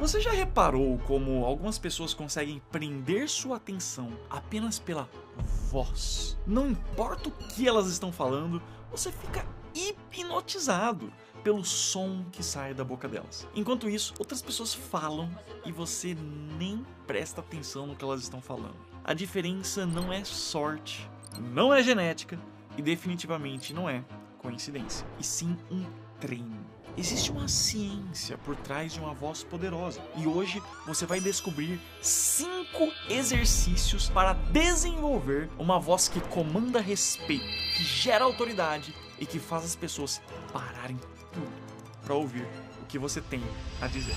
Você já reparou como algumas pessoas conseguem prender sua atenção apenas pela voz? Não importa o que elas estão falando, você fica hipnotizado pelo som que sai da boca delas. Enquanto isso, outras pessoas falam e você nem presta atenção no que elas estão falando. A diferença não é sorte, não é genética e definitivamente não é coincidência, e sim um treino. Existe uma ciência por trás de uma voz poderosa e hoje você vai descobrir 5 exercícios para desenvolver uma voz que comanda respeito, que gera autoridade e que faz as pessoas pararem tudo para ouvir o que você tem a dizer.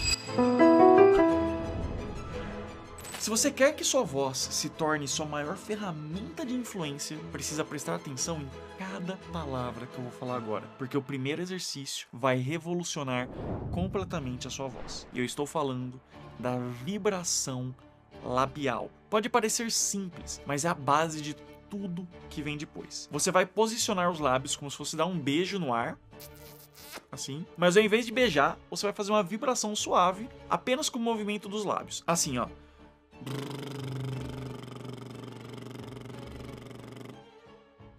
Se você quer que sua voz se torne sua maior ferramenta de influência, precisa prestar atenção em cada palavra que eu vou falar agora, porque o primeiro exercício vai revolucionar completamente a sua voz. E eu estou falando da vibração labial. Pode parecer simples, mas é a base de tudo que vem depois. Você vai posicionar os lábios como se fosse dar um beijo no ar, assim, mas ao invés de beijar, você vai fazer uma vibração suave, apenas com o movimento dos lábios, assim, ó.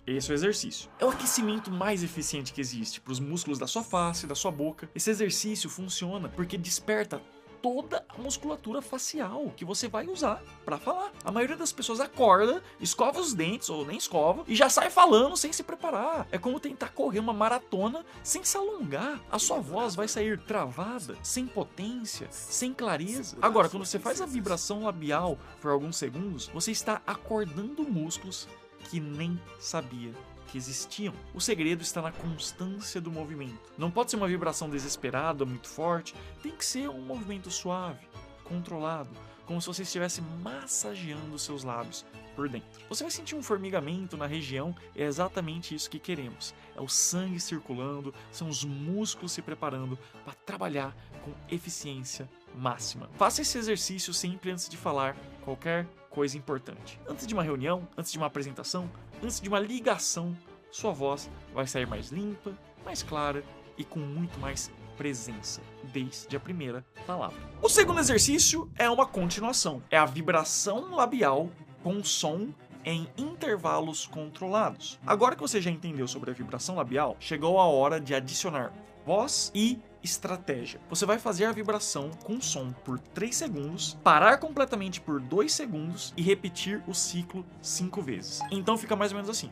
Esse é o exercício. É o aquecimento mais eficiente que existe para os músculos da sua face, da sua boca. Esse exercício funciona porque desperta toda a musculatura facial que você vai usar para falar. A maioria das pessoas acorda, escova os dentes ou nem escova e já sai falando sem se preparar. É como tentar correr uma maratona sem se alongar. A sua voz vai sair travada, sem potência, sem clareza. Agora, quando você faz a vibração labial por alguns segundos, você está acordando músculos que nem sabia que existiam. O segredo está na constância do movimento. Não pode ser uma vibração desesperada, muito forte. Tem que ser um movimento suave, controlado, como se você estivesse massageando seus lábios por dentro. Você vai sentir um formigamento na região, é exatamente isso que queremos. É o sangue circulando, são os músculos se preparando para trabalhar com eficiência máxima. Faça esse exercício sempre antes de falar qualquer coisa importante. Antes de uma reunião, antes de uma apresentação, antes de uma ligação, sua voz vai sair mais limpa, mais clara e com muito mais presença, desde a primeira palavra. O segundo exercício é uma continuação. É a vibração labial com som em intervalos controlados. Agora que você já entendeu sobre a vibração labial, chegou a hora de adicionar voz e estratégia. Você vai fazer a vibração com som por 3 segundos, parar completamente por 2 segundos e repetir o ciclo 5 vezes. Então fica mais ou menos assim.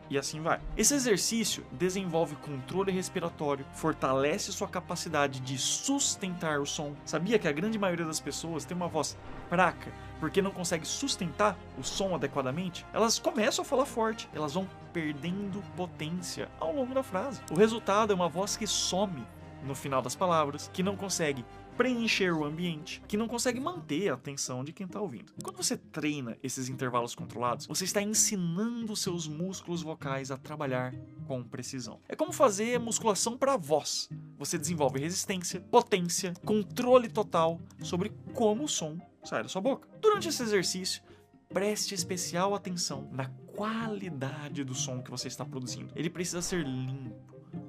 E assim vai. Esse exercício desenvolve controle respiratório, fortalece sua capacidade de sustentar o som. Sabia que a grande maioria das pessoas tem uma voz fraca porque não consegue sustentar o som adequadamente? Elas começam a falar forte, elas vão perdendo potência ao longo da frase. O resultado é uma voz que some no final das palavras, que não consegue preencher o ambiente, que não consegue manter a atenção de quem está ouvindo. Quando você treina esses intervalos controlados, você está ensinando seus músculos vocais a trabalhar com precisão. É como fazer musculação para a voz. Você desenvolve resistência, potência, controle total sobre como o som sai da sua boca. Durante esse exercício, preste especial atenção na qualidade do som que você está produzindo. Ele precisa ser limpo,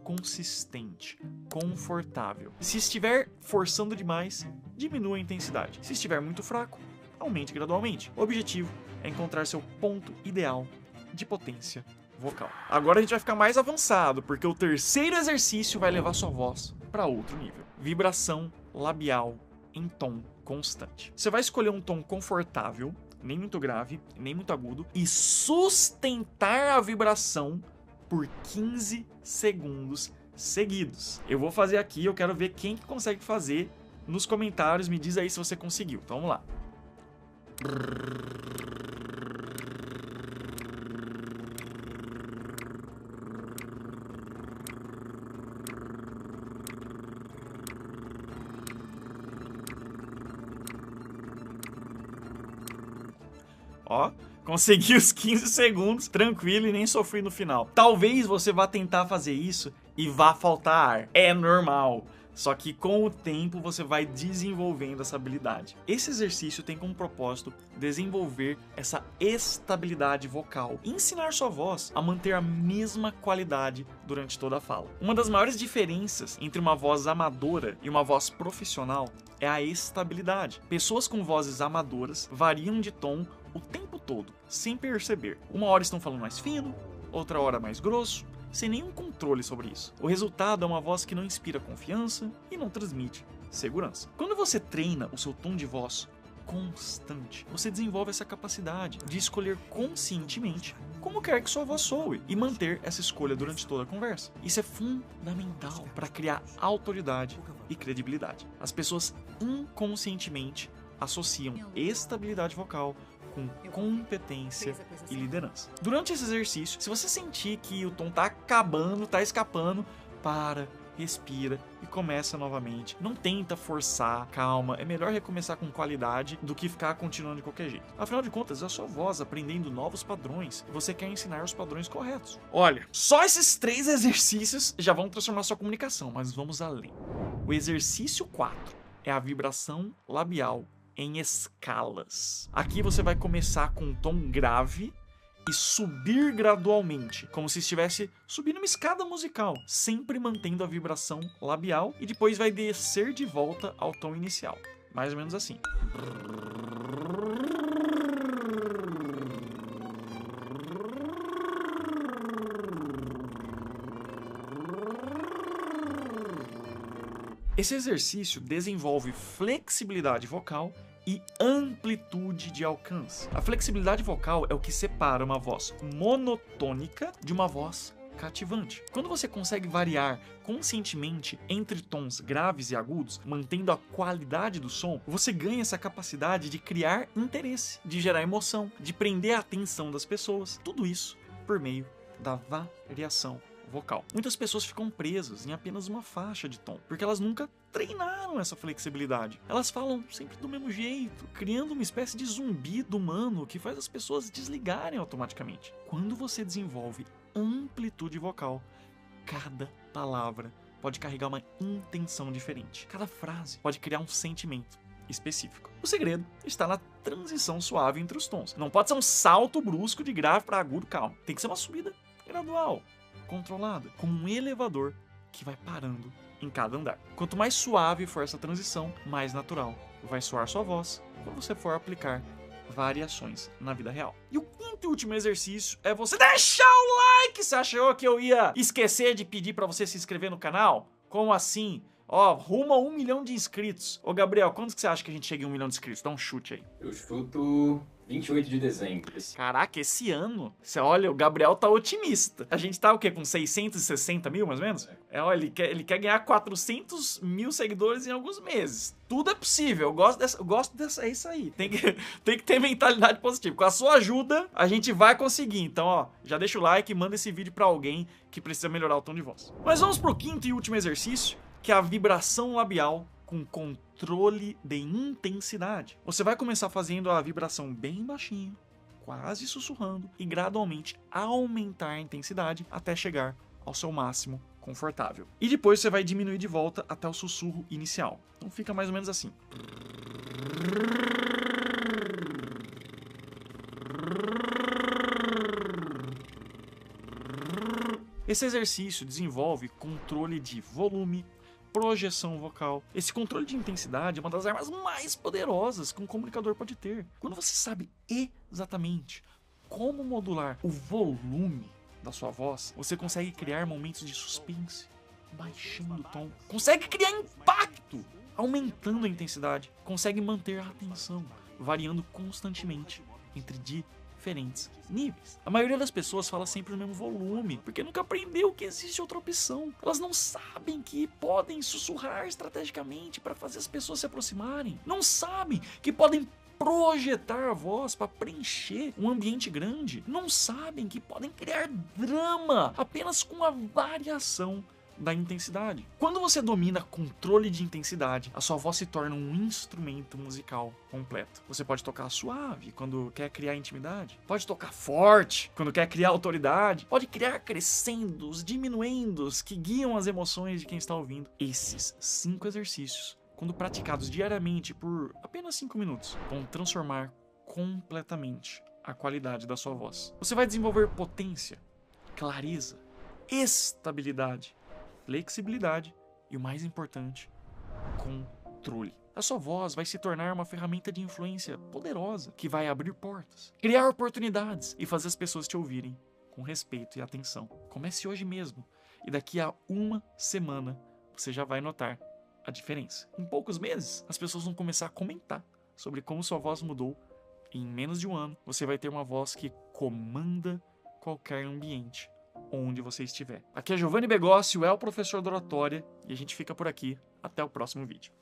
consistente, confortável. Se estiver forçando demais, diminua a intensidade. Se estiver muito fraco, aumente gradualmente. O objetivo é encontrar seu ponto ideal de potência vocal. Agora a gente vai ficar mais avançado, porque o terceiro exercício vai levar sua voz para outro nível. Vibração labial em tom constante. Você vai escolher um tom confortável, nem muito grave, nem muito agudo, e sustentar a vibração por 15 segundos seguidos. Eu vou fazer aqui, eu quero ver quem que consegue fazer nos comentários. Me diz aí se você conseguiu. Então vamos lá. Ó, consegui os 15 segundos, tranquilo e nem sofri no final. Talvez você vá tentar fazer isso e vá faltar ar. É normal. Só que com o tempo você vai desenvolvendo essa habilidade. Esse exercício tem como propósito desenvolver essa estabilidade vocal e ensinar sua voz a manter a mesma qualidade durante toda a fala. Uma das maiores diferenças entre uma voz amadora e uma voz profissional é a estabilidade. Pessoas com vozes amadoras variam de tom o tempo todo, sem perceber. Uma hora estão falando mais fino, outra hora mais grosso, sem nenhum controle sobre isso. O resultado é uma voz que não inspira confiança e não transmite segurança. Quando você treina o seu tom de voz constante, você desenvolve essa capacidade de escolher conscientemente como quer que sua voz soe e manter essa escolha durante toda a conversa. Isso é fundamental para criar autoridade e credibilidade. As pessoas inconscientemente associam estabilidade vocal com competência e liderança. Durante esse exercício, se você sentir que o tom tá acabando, tá escapando, para, respira e começa novamente. Não tenta forçar, calma, é melhor recomeçar com qualidade do que ficar continuando de qualquer jeito. Afinal de contas, é a sua voz aprendendo novos padrões e você quer ensinar os padrões corretos. Olha, só esses 3 exercícios já vão transformar sua comunicação, mas vamos além. O exercício 4 é a vibração labial em escalas. Aqui você vai começar com um tom grave e subir gradualmente, como se estivesse subindo uma escada musical, sempre mantendo a vibração labial, e depois vai descer de volta ao tom inicial. Mais ou menos assim. Esse exercício desenvolve flexibilidade vocal e amplitude de alcance. A flexibilidade vocal é o que separa uma voz monotônica de uma voz cativante. Quando você consegue variar conscientemente entre tons graves e agudos, mantendo a qualidade do som, você ganha essa capacidade de criar interesse, de gerar emoção, de prender a atenção das pessoas. Tudo isso por meio da variação vocal. Muitas pessoas ficam presas em apenas uma faixa de tom, porque elas nunca treinaram essa flexibilidade. Elas falam sempre do mesmo jeito, criando uma espécie de zumbido humano que faz as pessoas desligarem automaticamente. Quando você desenvolve amplitude vocal, cada palavra pode carregar uma intenção diferente. Cada frase pode criar um sentimento específico. O segredo está na transição suave entre os tons. Não pode ser um salto brusco de grave para agudo, calmo. Tem que ser uma subida gradual, controlada, como um elevador que vai parando em cada andar. Quanto mais suave for essa transição, mais natural vai soar sua voz quando você for aplicar variações na vida real. E o quinto e último exercício é você deixar o like! Você achou que eu ia esquecer de pedir para você se inscrever no canal? Como assim? Ó, rumo a 1 milhão de inscritos. Ô Gabriel, quando que você acha que a gente chega em 1 milhão de inscritos? Dá um chute aí. Eu chuto 28 de dezembro. Caraca, esse ano? Você olha, o Gabriel tá otimista. A gente tá o quê? Com 660 mil, mais ou menos? Ó, ele quer ganhar 400 mil seguidores em alguns meses. Tudo é possível. Eu gosto dessa. É isso aí. Tem que ter mentalidade positiva. Com a sua ajuda, a gente vai conseguir. Então, ó, já deixa o like e manda esse vídeo pra alguém que precisa melhorar o tom de voz. Mas vamos pro quinto e último exercício, que é a vibração labial com controle de intensidade. Você vai começar fazendo a vibração bem baixinho, quase sussurrando, e gradualmente aumentar a intensidade até chegar ao seu máximo confortável. E depois você vai diminuir de volta até o sussurro inicial. Então fica mais ou menos assim. Esse exercício desenvolve controle de volume, projeção vocal. Esse controle de intensidade é uma das armas mais poderosas que um comunicador pode ter. Quando você sabe exatamente como modular o volume da sua voz, você consegue criar momentos de suspense, baixando o tom. Consegue criar impacto, aumentando a intensidade. Consegue manter a atenção, variando constantemente entre diferentes níveis. A maioria das pessoas fala sempre no mesmo volume, porque nunca aprendeu que existe outra opção. Elas não sabem que podem sussurrar estrategicamente para fazer as pessoas se aproximarem. Não sabem que podem projetar a voz para preencher um ambiente grande. Não sabem que podem criar drama apenas com a variação da intensidade. Quando você domina controle de intensidade, a sua voz se torna um instrumento musical completo. Você pode tocar suave quando quer criar intimidade, pode tocar forte quando quer criar autoridade, pode criar crescendos, diminuendos que guiam as emoções de quem está ouvindo. Esses 5 exercícios, quando praticados diariamente por apenas 5 minutos, vão transformar completamente a qualidade da sua voz. Você vai desenvolver potência, clareza, estabilidade, flexibilidade e, o mais importante, controle. A sua voz vai se tornar uma ferramenta de influência poderosa que vai abrir portas, criar oportunidades e fazer as pessoas te ouvirem com respeito e atenção. Comece hoje mesmo e daqui a 1 semana você já vai notar a diferença. Em poucos meses, as pessoas vão começar a comentar sobre como sua voz mudou e em menos de 1 ano você vai ter uma voz que comanda qualquer ambiente onde você estiver. Aqui é Giovanni Begossi, o professor da oratória, e a gente fica por aqui. Até o próximo vídeo.